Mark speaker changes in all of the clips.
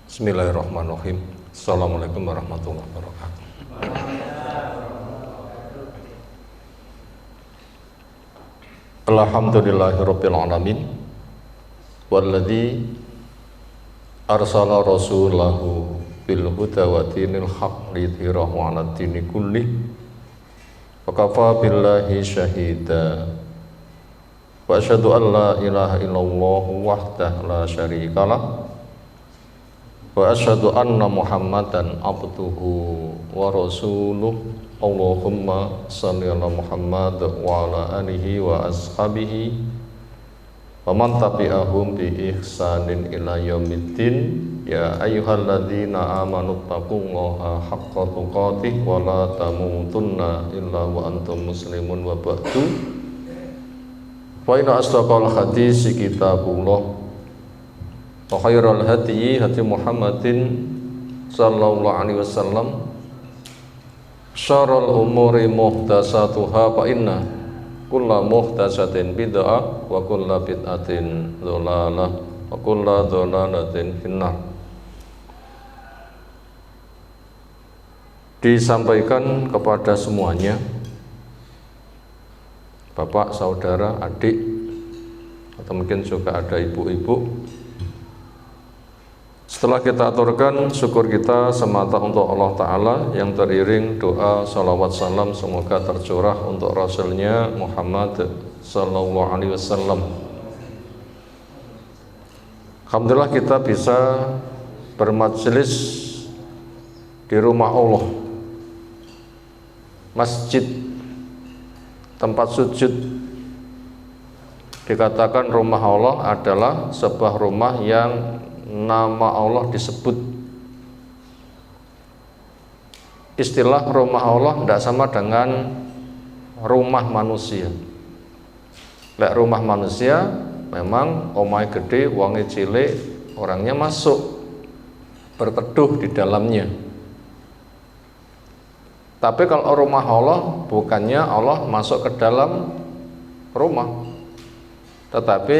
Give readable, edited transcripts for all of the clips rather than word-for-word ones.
Speaker 1: Bismillahirrahmanirrahim. Assalamualaikum warahmatullahi wabarakatuh. Alhamdulillahirabbil alamin. Walladzi arsala rasulahu bil huda wa dinil haqq lidhirahu 'alad dini kullih. Wa kafa billahi syahida. Wa asyhadu an la ilaha illallah wahdahu la syarikalah. Wa asyhadu anna Muhammadan abduhu wa rasuluh. Allahumma shalli ala Muhammad wa ala alihi wa ashabihi wa man tabi'ahum bi ihsanin ila yaumiddin. Ya ayyuhalladzina amanu taqullaha haqqa tuqatih wa la tamutunna illa wa antum muslimun wa ba'du. Wa inna asdaqal hadisi kitabullah wa khairal hadyi hadi Muhammadin sallallahu alaihi wasallam. Syarrul umuri muhdatsatuha fa inna kulla muhdatsatin bid'ah wa kulla bid'atin dhalalah wa kulla dhalalatin finnar. Disampaikan kepada semuanya, bapak, saudara, adik, atau mungkin juga ada ibu-ibu. Setelah kita aturkan syukur kita semata untuk Allah Ta'ala yang teriring doa salawat salam semoga tercurah untuk Rasulnya Muhammad Sallallahu Alaihi Wasallam. Alhamdulillah kita bisa bermajelis di rumah Allah, masjid, tempat sujud. Dikatakan rumah Allah adalah sebuah rumah yang nama Allah disebut. Istilah rumah Allah tidak sama dengan rumah manusia. Lek rumah manusia memang omai gede, wonge cilik, orangnya masuk berteduh di dalamnya. Tapi kalau rumah Allah bukannya Allah masuk ke dalam rumah, tetapi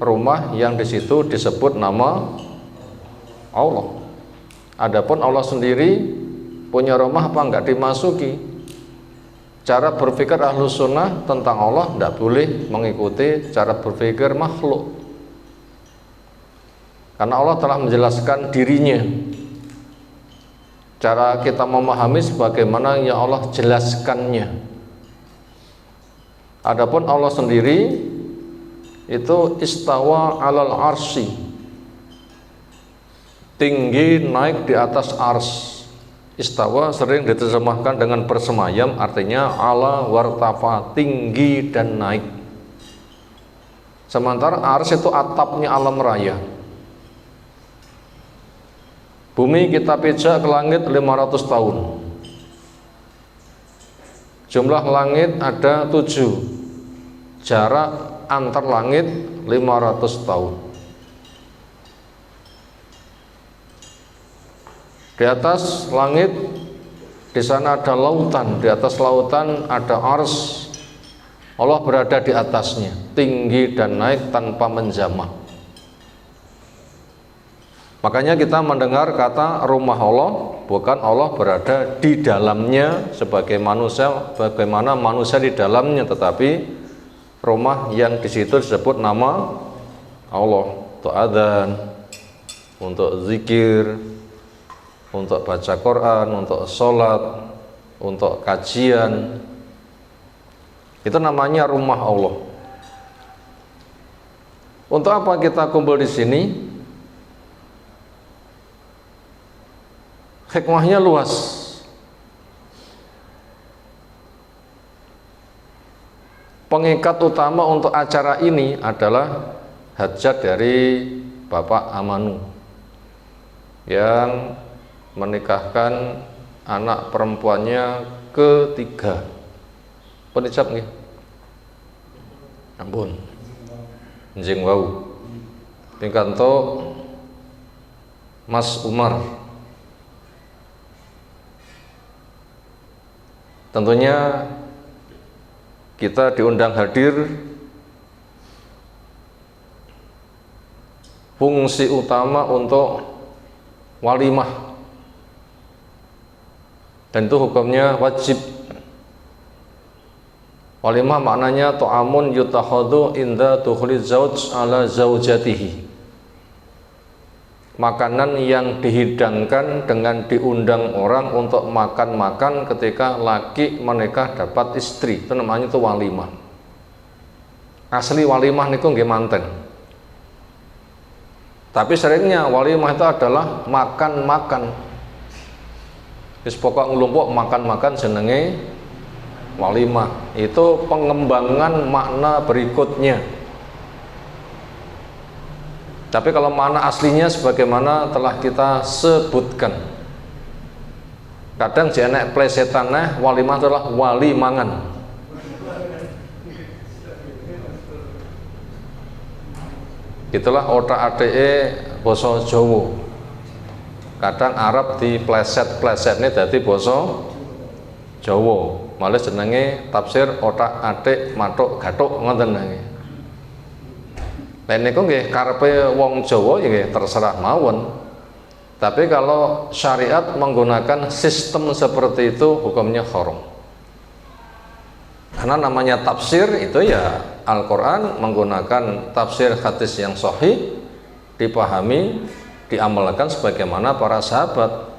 Speaker 1: rumah yang di situ disebut nama Allah. Adapun Allah sendiri punya rumah apa enggak dimasuki. Cara berpikir Ahlus Sunnah tentang Allah tidak boleh mengikuti cara berpikir makhluk, karena Allah telah menjelaskan dirinya. Cara kita memahami sebagaimana yang Allah jelaskannya. Adapun Allah sendiri itu istawa alal arsy, tinggi naik di atas ars. Istawa sering diterjemahkan dengan bersemayam, artinya ala wartafa, tinggi dan naik. Sementara ars itu atapnya alam raya. Bumi kita pijak ke langit 500 tahun. Jumlah langit ada 7. Jarak antar langit 500 tahun. Di atas langit, di sana ada lautan, di atas lautan ada ars. Allah berada di atasnya, tinggi dan naik tanpa menjamah. Makanya kita mendengar kata rumah Allah, bukan Allah berada di dalamnya sebagai manusia, bagaimana manusia di dalamnya, tetapi rumah yang di situ disebut nama Allah, untuk adzan, untuk zikir, untuk baca Quran, untuk sholat, untuk kajian. Itu namanya rumah Allah. Untuk apa kita kumpul di sini? Hikmahnya luas. Pengikat utama untuk acara ini adalah hajat dari Bapak Amanu yang menikahkan anak perempuannya ketiga. Penicap nggih? Ampun. Njing wau. Pingkanto Mas Umar. Tentunya kita diundang hadir. Fungsi utama untuk walimah, dan itu hukumnya wajib. Walimah maknanya ta'amun yutakhadhu inda dukhuli zauj ala zaujatihi, makanan yang dihidangkan dengan diundang orang untuk makan-makan ketika laki menikah dapat istri, itu namanya itu walimah. Asli walimah niku nggih manten, tapi seringnya walimah itu adalah makan-makan, wis pokok nglumpuk makan-makan jenenge walimah. Itu pengembangan makna berikutnya. Tapi kalau makna aslinya sebagaimana telah kita sebutkan, kadang jenek plesetannya walimah adalah wali mangan. Itulah otak ade basa Jawa. Kadang Arab di pleset-pleset ini dadi basa Jawa. Malah jenenge tafsir otak atik matuk gatuk ngoten nggih. Nek niku nggih karepe wong Jawa ya nggih terserah mawon. Tapi kalau syariat menggunakan sistem seperti itu hukumnya haram. Karena namanya tafsir itu ya Al-Qur'an menggunakan tafsir hadis yang sahih, dipahami, diamalkan sebagaimana para sahabat.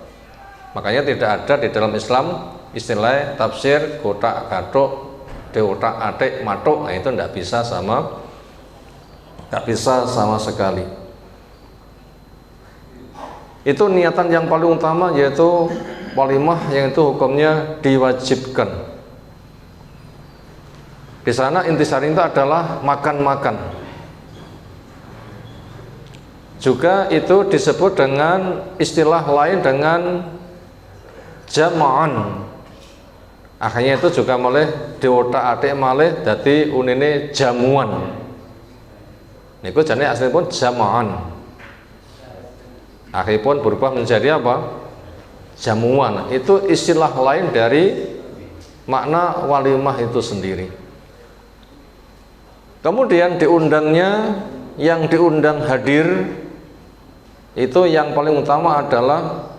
Speaker 1: Makanya tidak ada di dalam Islam istilah tafsir kotak gatuk de otak atik matuk, nah itu tidak bisa sama sekali. Itu niatan yang paling utama, yaitu walimah yang itu hukumnya diwajibkan. Di sana intisari itu adalah makan-makan. Juga itu disebut dengan istilah lain dengan jama'an. Akhirnya itu juga malih diotak-atik malih dadi unine jamuan. Niku jane aslinipun jama'an. Akhiripun berubah menjadi apa? Jamuan. Itu istilah lain dari makna walimah itu sendiri. Kemudian diundangnya, yang diundang hadir itu yang paling utama adalah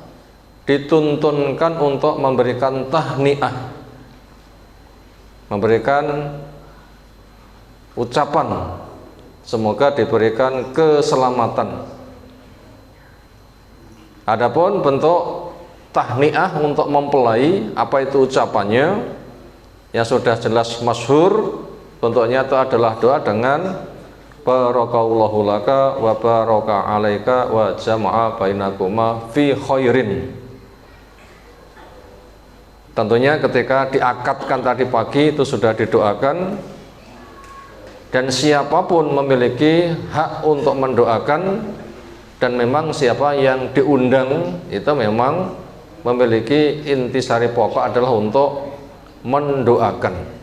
Speaker 1: dituntunkan untuk memberikan tahniah, memberikan ucapan semoga diberikan keselamatan. Adapun bentuk tahniah untuk mempelai, apa itu ucapannya yang sudah jelas masyhur, bentuknya itu adalah doa dengan barakallahu laka wa baraka alaika wa jama'a bainakuma fi khairin. Tentunya ketika diakadkan tadi pagi itu sudah didoakan, dan siapapun memiliki hak untuk mendoakan, dan memang siapa yang diundang itu memang memiliki intisari pokok adalah untuk mendoakan.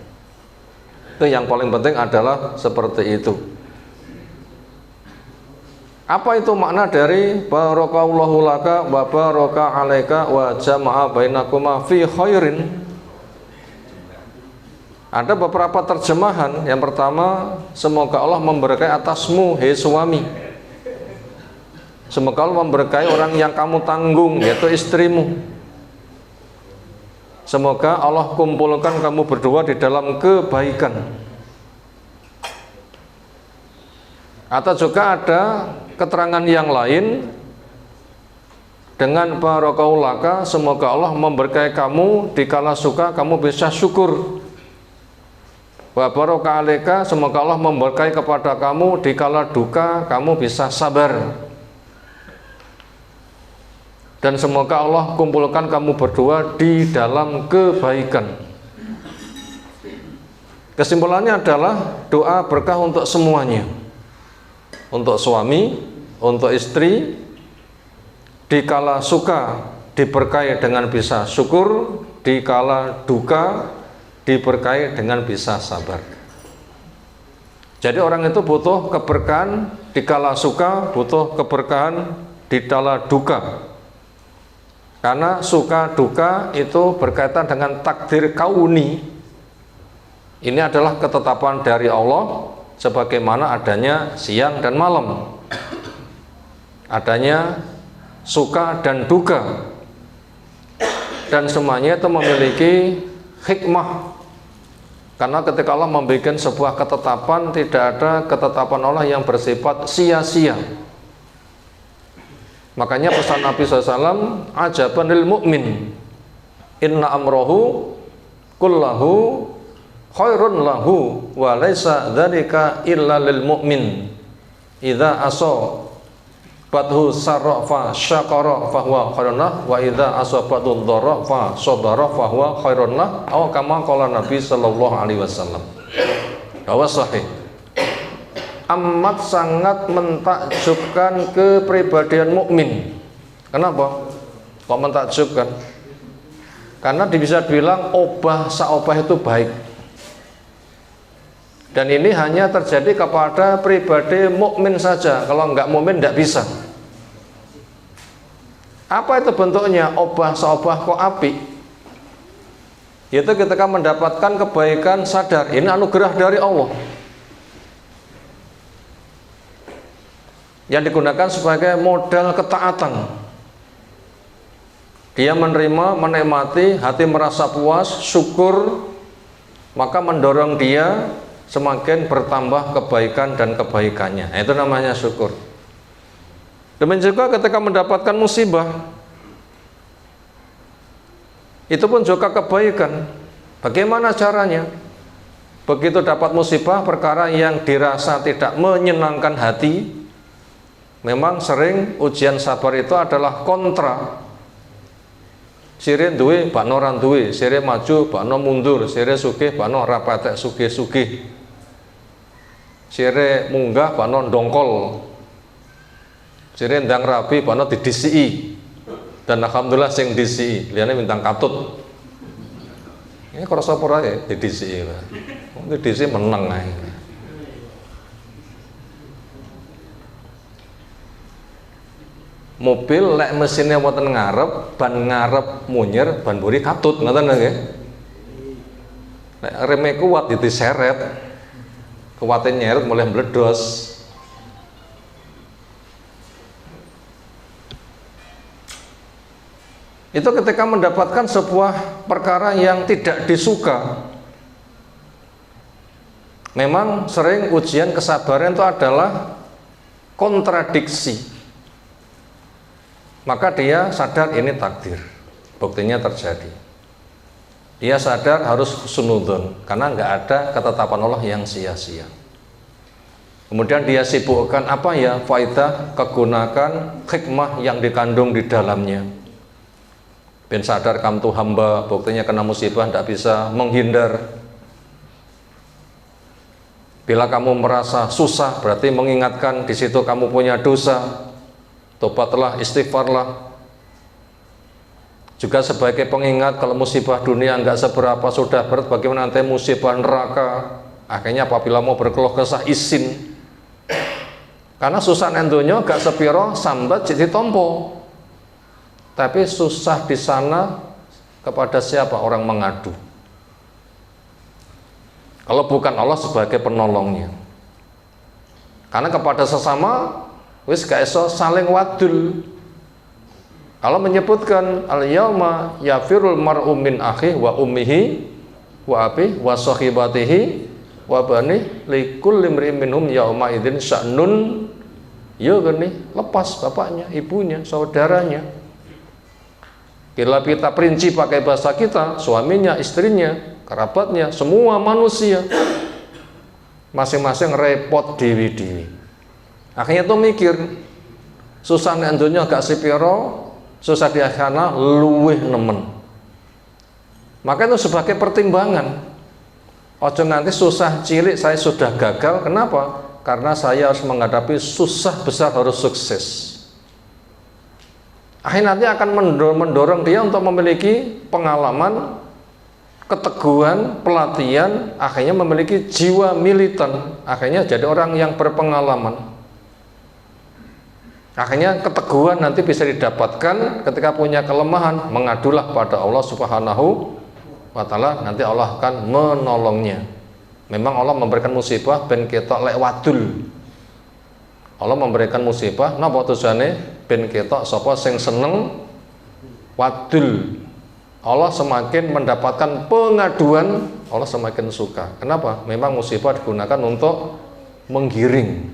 Speaker 1: Itu yang paling penting adalah seperti itu. Apa itu makna dari barakallahu laka wa baraka alaika wa jama'a bainakuma fi khairin? Ada beberapa terjemahan. Yang pertama, semoga Allah memberkahi atasmu, hei suami. Semoga Allah memberkahi orang yang kamu tanggung, yaitu istrimu. Semoga Allah kumpulkan kamu berdua di dalam kebaikan. Atau juga ada keterangan yang lain dengan barakallahu laka, semoga Allah memberkahi kamu dikala suka kamu bisa syukur. Wa baraka alaika, semoga Allah memberkahi kepada kamu dikala duka kamu bisa sabar. Dan semoga Allah kumpulkan kamu berdua di dalam kebaikan. Kesimpulannya adalah doa berkah untuk semuanya. Untuk suami, untuk istri, dikala suka diberkahi dengan bisa syukur, dikala duka diberkahi dengan bisa sabar. Jadi orang itu butuh keberkahan dikala suka, butuh keberkahan dikala duka. Karena suka duka itu berkaitan dengan takdir kauni. Ini adalah ketetapan dari Allah, sebagaimana adanya siang dan malam, adanya suka dan duka, dan semuanya itu memiliki hikmah. Karena ketika Allah membuat sebuah ketetapan, tidak ada ketetapan Allah yang bersifat sia-sia. Makanya pesan Nabi SAW, ajaban lil mu'min, inna amrohu kullahu khairun lahu wa laisa dzalika illa lil mu'min idza asabathu sarra fa syakara fa huwa khairun lahu wa idza asabathu dharra fa sabara fa huwa khairun lahu, atau kama qala Nabi sallallahu alaihi wasallam. Bahwa sahih, amat sangat mentakjubkan kepribadian mukmin. Kenapa kok mentakjubkan? Karena bisa dibilang obah saobah itu baik, dan ini hanya terjadi kepada pribadi mukmin saja. Kalau enggak mukmin enggak bisa. Apa itu bentuknya obah saobah kok apik? Yaitu ketika mendapatkan kebaikan sadar ini anugerah dari Allah yang digunakan sebagai modal ketaatan. Dia menerima, menikmati, hati merasa puas, syukur, maka mendorong dia semakin bertambah kebaikan dan kebaikannya. Itu namanya syukur. Demikian juga ketika mendapatkan musibah, itu pun juga kebaikan. Bagaimana caranya? Begitu dapat musibah, perkara yang dirasa tidak menyenangkan hati, memang sering ujian sabar itu adalah kontra. Sire duwe bakno ora duwe, sire maju bakno mundur, sire sugih bakno ora patek sugih-sugih, sire munggah bakno ndongkol, sire ndang rabi bakno didisiki. Dan alhamdulillah sing disiki liyane mintang katut. Ini krasa apa ae didisiki. Wong didisiki meneng ae. Mobil lek mesinnya wonten ngarep, ban ngarep munyer, ban mburi katut, ngoten nggih. Lek reme kuat diseret, kuwate nyeret mulai meledos. Itu ketika mendapatkan sebuah perkara yang tidak disuka. Memang sering ujian kesabaran itu adalah kontradiksi. Maka dia sadar ini takdir, buktinya terjadi. Dia sadar harus husnudzon, karena nggak ada ketetapan Allah yang sia-sia. Kemudian dia sibukkan apa ya faidah, kegunakan hikmah yang dikandung di dalamnya. Ben sadar kamu tuh hamba, buktinya kena musibah tidak bisa menghindar. Bila kamu merasa susah, berarti mengingatkan di situ kamu punya dosa. Tobatlah, istighfarlah. Juga sebagai pengingat kalau musibah dunia enggak seberapa sudah berat, bagaimana nanti musibah neraka. Akhirnya apabila mau berkeluh kesah izin. Karena susah nendonya gak sepiro sambat jadi tompo. Tapi susah di sana kepada siapa orang mengadu? Kalau bukan Allah sebagai penolongnya. Karena kepada sesama wis gak iso saling wadul. Allah menyebutkan al-yauma yafirul mar'u min akhi wa ummihi wa abi wa sahibatihi wa bani likulli imrin minhum yauma idzin sya'nun yughni. Lepas bapaknya, ibunya, saudaranya. Bila kita perinci pakai bahasa kita, suaminya, istrinya, kerabatnya, semua manusia masing-masing repot dewi-dewi. Akhirnya tuh mikir, susah nek donya gak sepiro, susah di akhana luwih nemen. Maka itu sebagai pertimbangan. Ojo nanti susah cilik saya sudah gagal, kenapa? Karena saya harus menghadapi susah besar harus sukses. Akhirnya nanti akan mendorong dia untuk memiliki pengalaman, keteguhan, pelatihan, akhirnya memiliki jiwa militan, akhirnya jadi orang yang berpengalaman. Akhirnya keteguhan nanti bisa didapatkan ketika punya kelemahan, mengadulah pada Allah Subhanahu wa Ta'ala, nanti Allah akan menolongnya. Memang Allah memberikan musibah ben kita lek wadul. Allah memberikan musibah napa tujuane? ben ketok sapa sing seneng wadul. Allah semakin mendapatkan pengaduan, Allah semakin suka. Kenapa? Memang musibah digunakan untuk menggiring.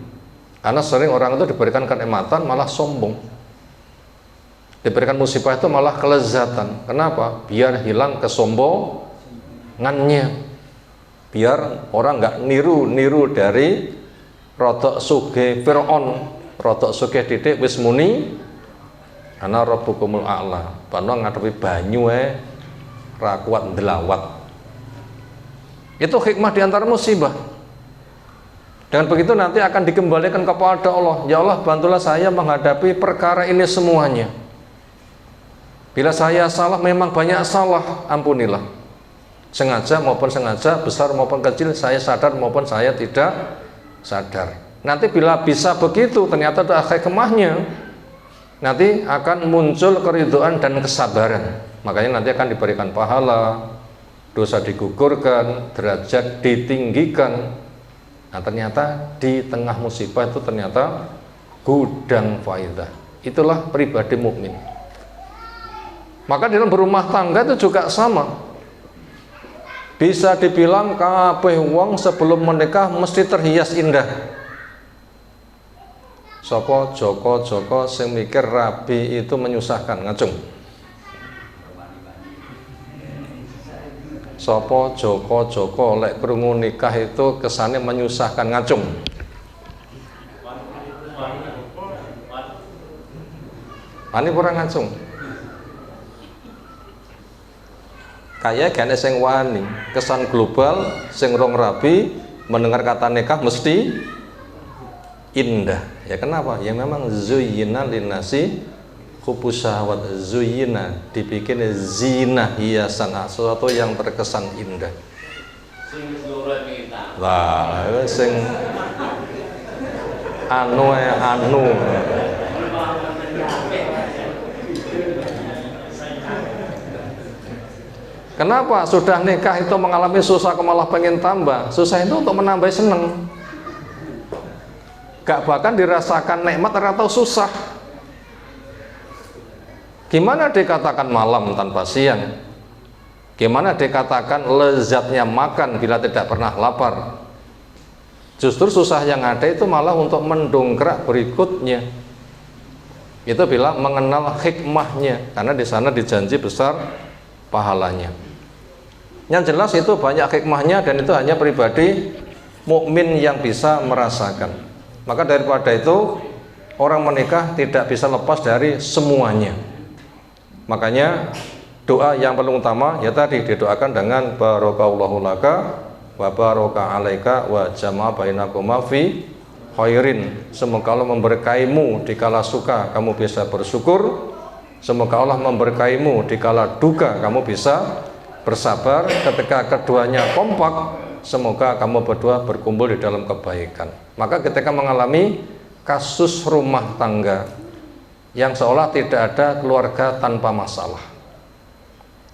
Speaker 1: Karena sering orang itu diberikan kenikmatan malah sombong. Diberikan musibah itu malah kelezatan. Kenapa? Biar hilang kesombongannya. Biar orang nggak niru dari rodok suge Fir'aun, rodok suge didik wis muni ana rabbukumul a'la, bano ngadepi banyu ra kuat ndelawat. Itu hikmah diantara musibah. Dengan begitu nanti akan dikembalikan kepada Allah. Ya Allah, bantulah saya menghadapi perkara ini semuanya. Bila saya salah, memang banyak salah, ampunilah. Sengaja maupun sengaja, besar maupun kecil, saya sadar maupun saya tidak sadar. Nanti bila bisa begitu, ternyata ada hikmahnya, nanti akan muncul keridhaan dan kesabaran. Makanya nanti akan diberikan pahala, dosa digugurkan, derajat ditinggikan. Nah ternyata di tengah musibah itu ternyata gudang faidah. Itulah pribadi mukmin. Maka dalam berumah tangga itu juga sama. Bisa dibilang kabeh wong sebelum menikah mesti terhias indah. Sapa Joko sing mikir rabi itu menyusahkan, ngacung. Sapa Joko lek krungu nikah itu kesannya menyusahkan, ngacung. Ani kurang ngacung. Kayak gane sing wani, kesan global sing rong rabi mendengar kata nikah mesti indah. Ya kenapa? Ya memang zuyyina linnasi hubus syahwat, zuyyina dibikin zina, hiasan, sesuatu yang terkesan indah. Lah, sing anu. Kenapa sudah nikah itu mengalami susah malah pengen tambah? Susah itu untuk menambah seneng. Gak bahkan dirasakan nikmat atau susah. Gimana dikatakan malam tanpa siang? Gimana dikatakan lezatnya makan bila tidak pernah lapar? Justru susah yang ada itu malah untuk mendongkrak berikutnya. Itu bila mengenal hikmahnya, karena di sana dijanji besar pahalanya. Yang jelas itu banyak hikmahnya dan itu hanya pribadi mukmin yang bisa merasakan. Maka daripada itu orang menikah tidak bisa lepas dari semuanya. Makanya doa yang paling utama ya tadi didoakan dengan barakallahu laka wa baraka alaika wa jama'a bainakuma fi khairin. Semoga Allah memberkaimu dikala suka kamu bisa bersyukur. Semoga Allah memberkaimu dikala duka kamu bisa bersabar. Ketika keduanya kompak, semoga kamu berdua berkumpul di dalam kebaikan. Maka ketika mengalami kasus rumah tangga yang seolah tidak ada keluarga tanpa masalah,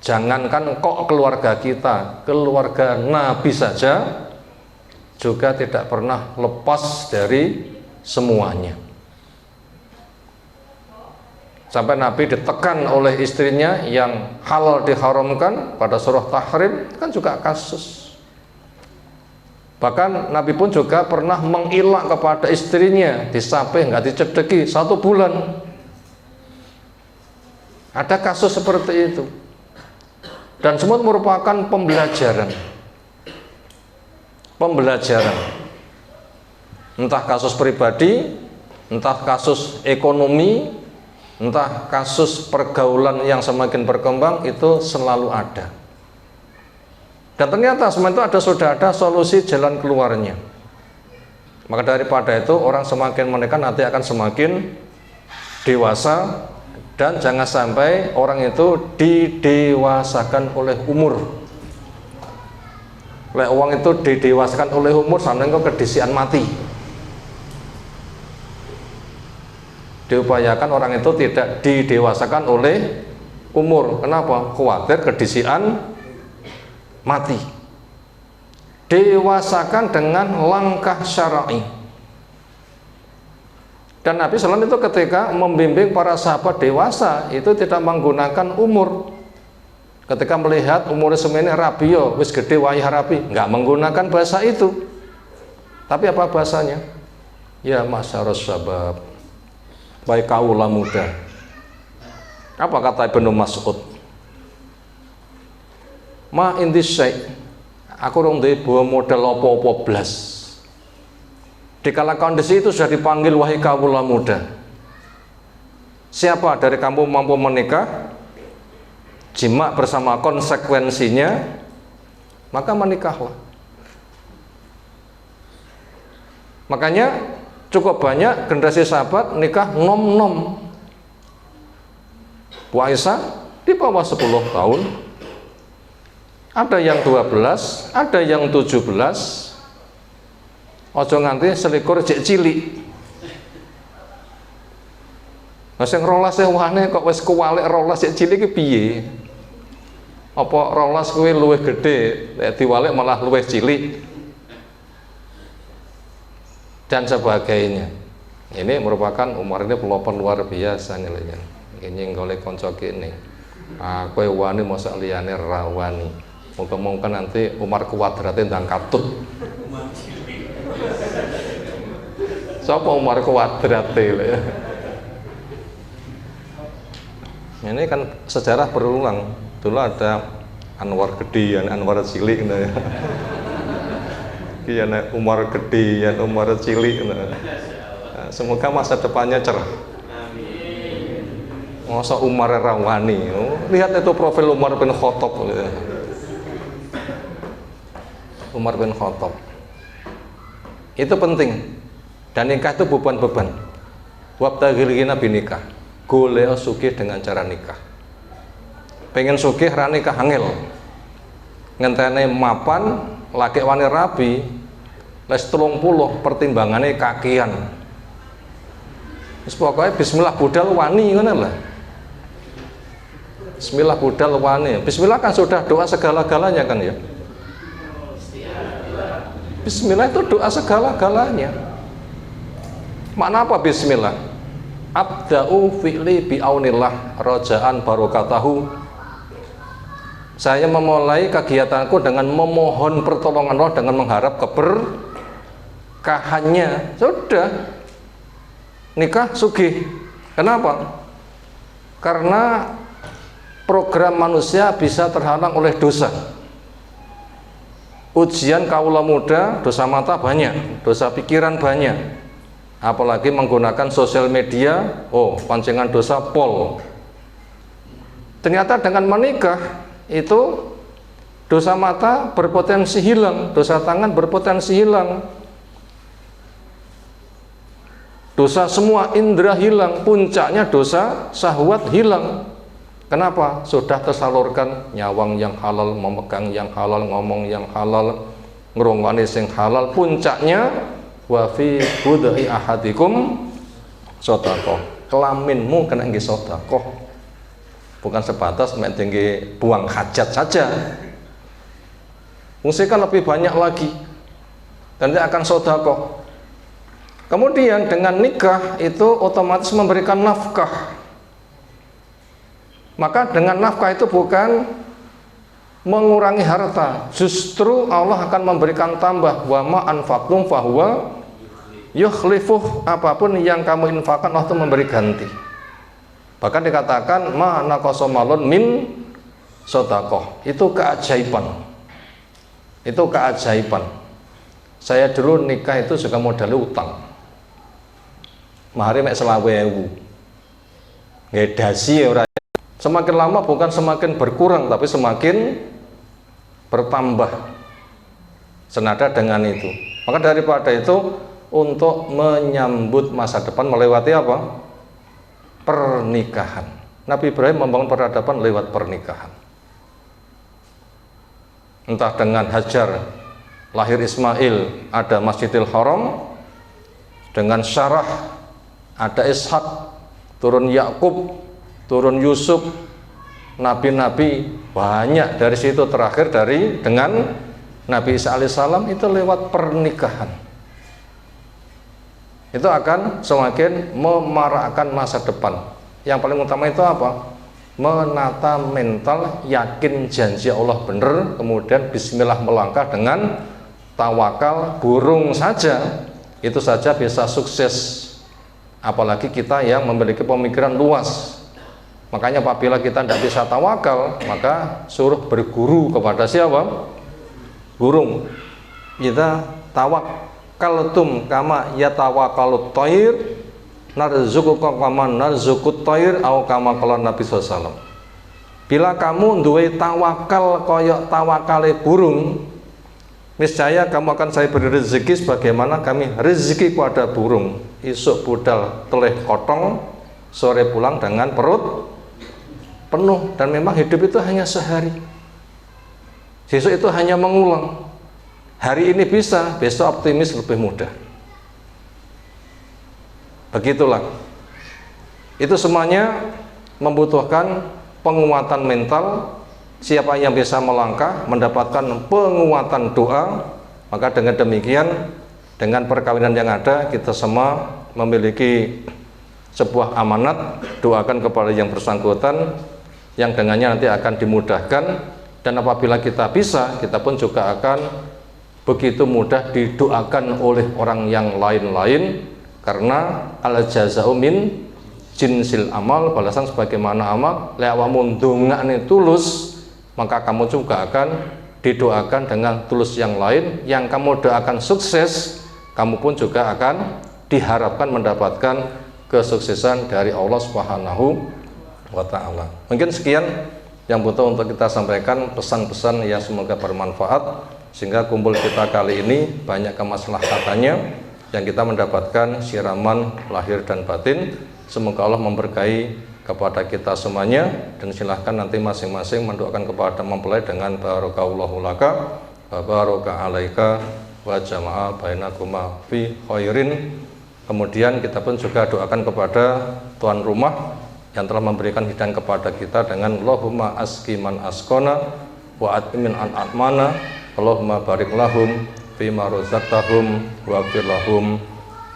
Speaker 1: jangankan kok keluarga kita, keluarga Nabi saja juga tidak pernah lepas dari semuanya. Sampai Nabi ditekan oleh istrinya yang halal diharamkan pada surah Tahrim, kan juga kasus. Bahkan Nabi pun juga pernah mengilak kepada istrinya, disapih nggak dicedeki 1 bulan. Ada kasus seperti itu. Dan semua merupakan pembelajaran. Entah kasus pribadi, entah kasus ekonomi, entah kasus pergaulan yang semakin berkembang, itu selalu ada. Dan ternyata semua itu sudah ada solusi jalan keluarnya. Maka daripada itu orang semakin menikah nanti akan semakin dewasa. Dan jangan sampai orang itu didewasakan oleh umur. Lek uang itu didewasakan oleh umur sampai kok kedisian mati. Diupayakan orang itu tidak didewasakan oleh umur. Kenapa? Khawatir kedisian mati. Dewasakan dengan langkah syar'i. Dan Nabi SAW itu ketika membimbing para sahabat dewasa itu tidak menggunakan umur. Ketika melihat umur semene rabi yo wis gede wayah rabi, nggak menggunakan bahasa itu. Tapi apa bahasanya? Ya masyarus syabab, baik kaula muda. Apa kata Ibnu Mas'ud? Ma indis syai', aku rong duwe modal apa-apa blas. Di kala kondisi itu sudah dipanggil wahai kaula muda. Siapa dari kamu mampu menikah? Jima bersama konsekuensinya, maka menikahlah. Makanya cukup banyak generasi sahabat nikah nom-nom. Bu Aisyah di bawah 10 tahun, ada yang 12, ada yang 17. Ojo nganti selikur jek cilik. Nah sing rolas wane kok wis kuwalik rolas jek cilik ki piye? Apa rolas kuwi luwih gede, lek diwalik malah luwih cilik dan sebagainya. Ini merupakan Umar ini pelopor luar biasa nilainya. Ini golek kanca kene. Kowe wani mosok liyane rawani. Mungkin nanti Umar kuadrate ndang katut. Sapa Umar kuadrate lho. Ini kan sejarah berulang. Dulu ada Anwar gede, Anwar cilik gitu ya. Kian Umar gede, Umar cilik gitu. Nah, semoga masa depannya cerah. Masa Umar rawani. Lihat itu profil Umar bin Khattab gitu. Umar bin Khattab. Itu penting. Dan nikah itu bukan beban. Wabtaghil ghina binikah. Golek sugih dengan cara nikah. Pengen sugih ra nikah angel. Ngenteni mapan laki wani rabi les 30 pertimbangane kakian. Wis pokoke bismillah budal wani ngono lho. Bismillah budal wani. Bismillah kan sudah doa segala-galanya kan ya. Bismillah itu doa segala-galanya. Makna apa bismillah? Abda'u fi'li bi'aunillah raja'an barokatahu. Saya memulai kegiatanku dengan memohon pertolongan Allah, dengan mengharap keberkahannya. Sudah nikah sugih. Kenapa? Karena program manusia bisa terhalang oleh dosa. Ujian kaula muda, dosa mata banyak, dosa pikiran banyak. Apalagi menggunakan sosial media, pancingan dosa pol. Ternyata dengan menikah itu dosa mata berpotensi hilang, dosa tangan berpotensi hilang, dosa semua indera hilang, puncaknya dosa syahwat hilang. Kenapa? Sudah tersalurkan nyawang yang halal, memegang yang halal, ngomong yang halal, ngrungokne sing halal. Puncaknya wa fi budhi ahadikum sedekah. Kelaminmu kena nggih sedekah. Bukan sebatas tinggi buang hajat saja. Fungsi kan lebih banyak lagi. Dan dia akan sedekah. Kemudian dengan nikah itu otomatis memberikan nafkah. Maka dengan nafkah itu bukan mengurangi harta, justru Allah akan memberikan tambah. Wa ma anfaqtum fahuwa yukhlifuh. Apapun yang kamu infakkan Allah itu memberi ganti. Bahkan dikatakan ma naqasa malun min sedekah. Itu keajaiban. Itu keajaiban. Saya dulu nikah itu juga modalnya utang. Mahari mek 20.000. Ngedasi ora. Semakin lama bukan semakin berkurang tapi semakin bertambah. Senada dengan itu. Maka daripada itu untuk menyambut masa depan melewati apa? Pernikahan. Nabi Ibrahim membangun peradaban lewat pernikahan. Entah dengan Hajar, lahir Ismail, ada Masjidil Haram. Dengan Syarah, ada Ishak, turun Yakub, turun Yusuf, nabi-nabi banyak. Dari situ terakhir dengan Nabi Isa alaihissalam itu lewat pernikahan. itu akan semakin memarakkan masa depan. Yang paling utama itu apa? Menata mental, yakin janji Allah benar, kemudian bismillah melangkah dengan tawakal. Burung saja itu saja bisa sukses, apalagi kita yang memiliki pemikiran luas. Makanya apabila kita tidak bisa tawakal, maka suruh berguru kepada siapa? Burung. Kita tawakkaltum kama yatawakkalut thair narzuquka kama narzukut thair au kama qala Nabi sallallahu. Bila kamu duwe tawakal koyok tawakale burung, niscaya kamu akan saya beri rezeki sebagaimana kami rezeki kepada burung. Isuk budal teleh kotong, sore pulang dengan perut penuh. Dan memang hidup itu hanya sehari, besok itu hanya mengulang. Hari ini bisa, besok optimis lebih mudah. Begitulah. Itu semuanya membutuhkan penguatan mental. Siapa yang bisa melangkah mendapatkan penguatan doa, maka dengan demikian, dengan perkawinan yang ada, kita semua memiliki sebuah amanat. Doakan kepada yang bersangkutan, yang dengannya nanti akan dimudahkan. Dan apabila kita bisa, kita pun juga akan begitu mudah didoakan oleh orang yang lain-lain, karena al jaza'u min jinsil amal, balasan sebagaimana amal. Lewamun dongakne tulus, maka kamu juga akan didoakan dengan tulus yang lain. Yang kamu doakan sukses, kamu pun juga akan diharapkan mendapatkan kesuksesan dari Allah Subhanahu wa ta'ala. Mungkin sekian yang butuh untuk kita sampaikan, pesan-pesan yang semoga bermanfaat, sehingga kumpul kita kali ini banyak kemaslahatannya, yang kita mendapatkan siraman lahir dan batin. Semoga Allah memberkahi kepada kita semuanya, dan silahkan nanti masing-masing mendoakan kepada mempelai dengan barakallahu laka wa baraka alaika wa jama'a bainakuma fi khairin. Kemudian kita pun juga doakan kepada tuan rumah yang telah memberikan hidangan kepada kita dengan Allahumma aski man askona wa atmin an atmana, Allahumma barik lahum fima razaqtahum wa fir lahum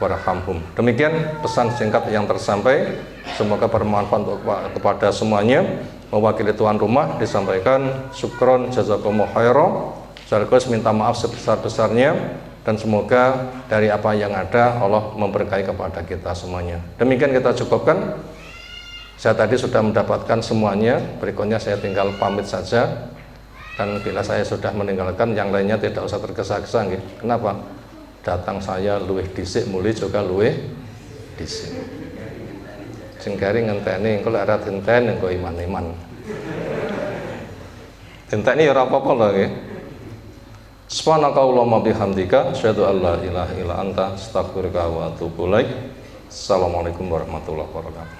Speaker 1: warhamhum. Demikian pesan singkat yang tersampai, semoga bermanfaat untuk kepada semuanya. Mewakili tuan rumah disampaikan syukron jazakumullah khairan, sekaligus minta maaf sebesar-besarnya, dan semoga dari apa yang ada Allah memberkahi kepada kita semuanya. Demikian kita cukupkan. Saya tadi sudah mendapatkan semuanya, berikutnya saya tinggal pamit saja. Dan bila saya sudah meninggalkan, yang lainnya tidak usah tergesa-gesa. Kenapa? Datang saya luwih dhisik, muli juga luwih dhisik. Sing garing ngenteni, engko lek ora dinteni engko iman-iman. Dinteni ya ora apa-apa lho nggih. Subhanakallahumma bihamdika asyhadu an la ilaha illa anta astaghfiruka wa atubu ilaik. Assalamualaikum warahmatullahi wabarakatuh.